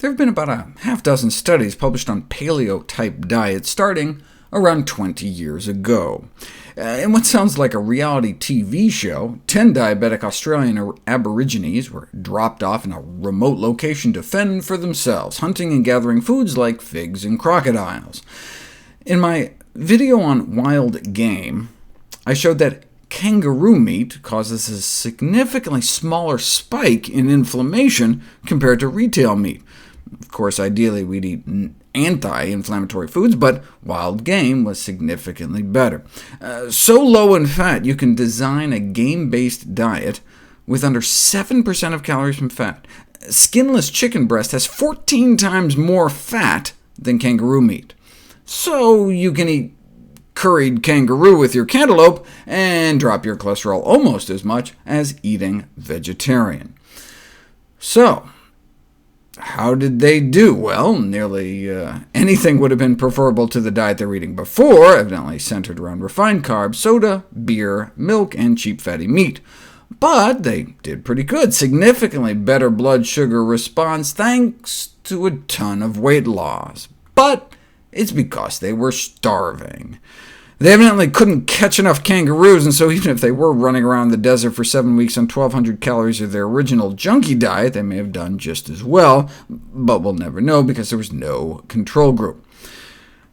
There have been about a half-dozen studies published on paleo-type diets starting around 20 years ago. In what sounds like a reality TV show, 10 diabetic Australian aborigines were dropped off in a remote location to fend for themselves, hunting and gathering foods like figs and crocodiles. In my video on wild game, I showed that kangaroo meat causes a significantly smaller spike in inflammation compared to retail meat. Of course, ideally we'd eat anti-inflammatory foods, but wild game was significantly better. So low in fat, you can design a game-based diet with under 7% of calories from fat. Skinless chicken breast has 14 times more fat than kangaroo meat. So you can eat curried kangaroo with your cantaloupe and drop your cholesterol almost as much as eating vegetarian. So, how did they do? Well, nearly anything would have been preferable to the diet they were eating before, evidently centered around refined carbs, soda, beer, milk, and cheap fatty meat. But they did pretty good, significantly better blood sugar response thanks to a ton of weight loss. But it's because they were starving. They evidently couldn't catch enough kangaroos, and so even if they were running around the desert for 7 weeks on 1,200 calories of their original junkie diet, they may have done just as well, but we'll never know because there was no control group.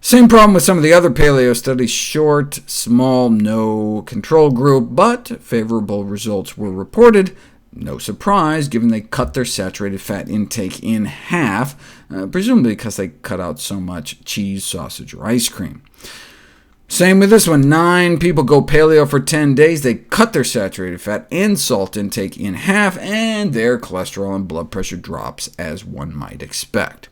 Same problem with some of the other paleo studies, short, small, no control group, but favorable results were reported. No surprise, given they cut their saturated fat intake in half, presumably because they cut out so much cheese, sausage, or ice cream. Same with this one. 9 people go paleo for 10 days. They cut their saturated fat and salt intake in half, and their cholesterol and blood pressure drops, as one might expect.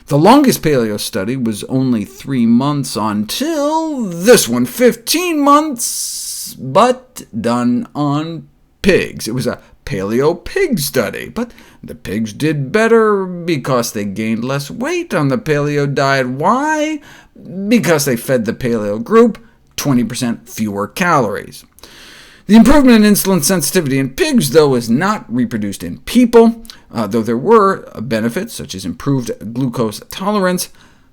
The longest paleo study was only 3 months until this one, 15 months, but done on pigs. It was a paleo pig study, but the pigs did better because they gained less weight on the paleo diet. Why? Because they fed the paleo group 20% fewer calories. The improvement in insulin sensitivity in pigs, though, was not reproduced in people, though there were benefits, such as improved glucose tolerance,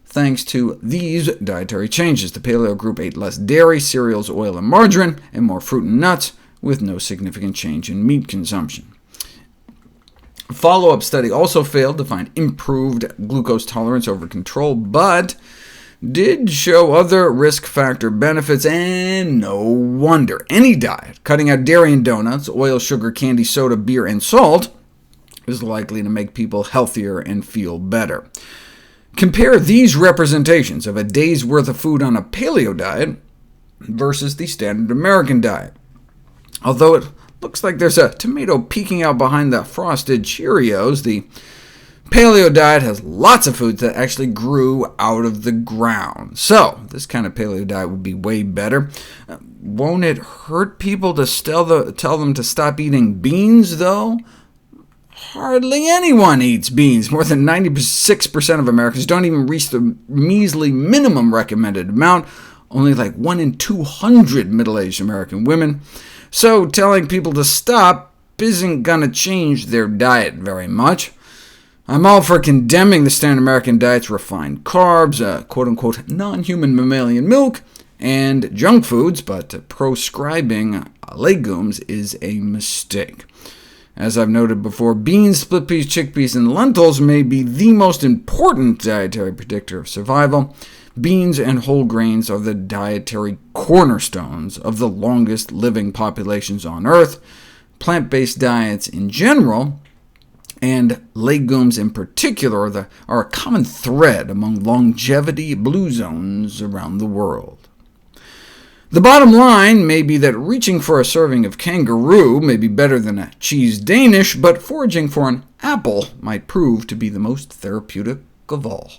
thanks to these dietary changes. The paleo group ate less dairy, cereals, oil, and margarine, and more fruit and nuts, with no significant change in meat consumption. A follow-up study also failed to find improved glucose tolerance over control, but did show other risk factor benefits, and no wonder. Any diet cutting out dairy and donuts, oil, sugar, candy, soda, beer, and salt is likely to make people healthier and feel better. Compare these representations of a day's worth of food on a paleo diet versus the standard American diet. Although it looks like there's a tomato peeking out behind the frosted Cheerios, the paleo diet has lots of foods that actually grew out of the ground. So this kind of paleo diet would be way better. Won't it hurt people to tell them to stop eating beans, though? Hardly anyone eats beans. More than 96% of Americans don't even reach the measly minimum recommended amount, only like 1 in 200 middle-aged American women. So telling people to stop isn't going to change their diet very much. I'm all for condemning the standard American diet's refined carbs, quote-unquote non-human mammalian milk, and junk foods, but proscribing legumes is a mistake. As I've noted before, beans, split peas, chickpeas, and lentils may be the most important dietary predictor of survival. Beans and whole grains are the dietary cornerstones of the longest living populations on Earth. Plant-based diets in general, and legumes in particular, are a common thread among longevity blue zones around the world. The bottom line may be that reaching for a serving of kangaroo may be better than a cheese Danish, but foraging for an apple might prove to be the most therapeutic of all.